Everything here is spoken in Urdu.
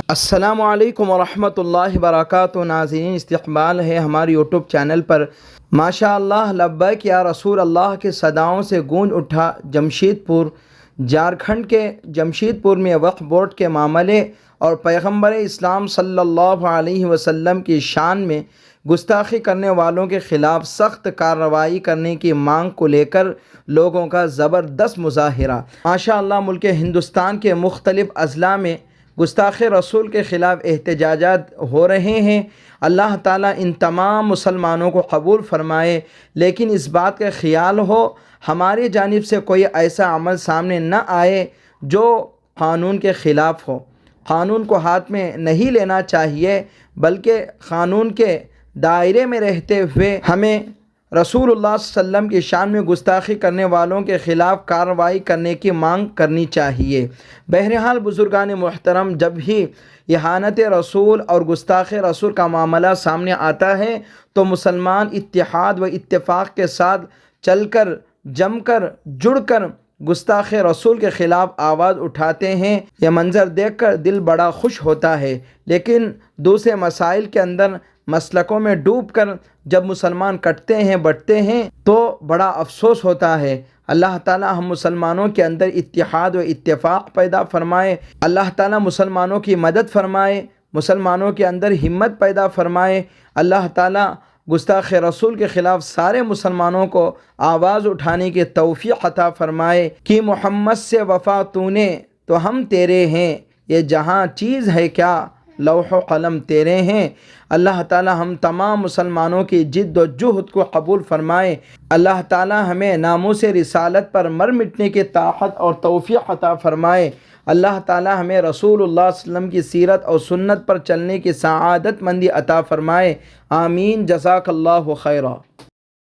السلام علیکم ورحمۃ اللہ وبرکاتہ۔ ناظرین، استقبال ہے ہماری یوٹیوب چینل پر۔ ماشاء اللہ، لبیک یا رسول اللہ کے صداؤں سے گونج اٹھا جمشید پور، جھارکھنڈ کے جمشید پور میں وقف بورڈ کے معاملے اور پیغمبر اسلام صلی اللہ علیہ وسلم کی شان میں گستاخی کرنے والوں کے خلاف سخت کارروائی کرنے کی مانگ کو لے کر لوگوں کا زبردست مظاہرہ۔ ماشاء اللہ، ملک ہندوستان کے مختلف اضلاع میں گستاخ رسول کے خلاف احتجاجات ہو رہے ہیں۔ اللہ تعالیٰ ان تمام مسلمانوں کو قبول فرمائے، لیکن اس بات کا خیال ہو ہماری جانب سے کوئی ایسا عمل سامنے نہ آئے جو قانون کے خلاف ہو۔ قانون کو ہاتھ میں نہیں لینا چاہیے، بلکہ قانون کے دائرے میں رہتے ہوئے ہمیں رسول اللہ صلی اللہ علیہ وسلم کی شان میں گستاخی کرنے والوں کے خلاف کارروائی کرنے کی مانگ کرنی چاہیے۔ بہرحال بزرگان محترم، جب بھی اہانت رسول اور گستاخ رسول کا معاملہ سامنے آتا ہے تو مسلمان اتحاد و اتفاق کے ساتھ چل کر، جم کر، جڑ کر گستاخ رسول کے خلاف آواز اٹھاتے ہیں۔ یہ منظر دیکھ کر دل بڑا خوش ہوتا ہے، لیکن دوسرے مسائل کے اندر مسلکوں میں ڈوب کر جب مسلمان کٹتے ہیں، بٹتے ہیں تو بڑا افسوس ہوتا ہے۔ اللہ تعالیٰ ہم مسلمانوں کے اندر اتحاد و اتفاق پیدا فرمائے، اللہ تعالیٰ مسلمانوں کی مدد فرمائے، مسلمانوں کے اندر ہمت پیدا فرمائے۔ اللہ تعالیٰ گستاخ رسول کے خلاف سارے مسلمانوں کو آواز اٹھانے کی توفیق عطا فرمائے کہ محمد سے وفا تو نے تو ہم تیرے ہیں، یہ جہاں چیز ہے کیا لوح و قلم تیرے ہیں۔ اللہ تعالی ہم تمام مسلمانوں کی جد و جہد کو قبول فرمائے۔ اللہ تعالی ہمیں ناموس رسالت پر مر مٹنے کی طاقت اور توفیق عطا فرمائے۔ اللہ تعالی ہمیں رسول اللہ صلی اللہ علیہ وسلم کی سیرت اور سنت پر چلنے کی سعادت مندی عطا فرمائے۔ آمین۔ جزاک اللہ خیرا۔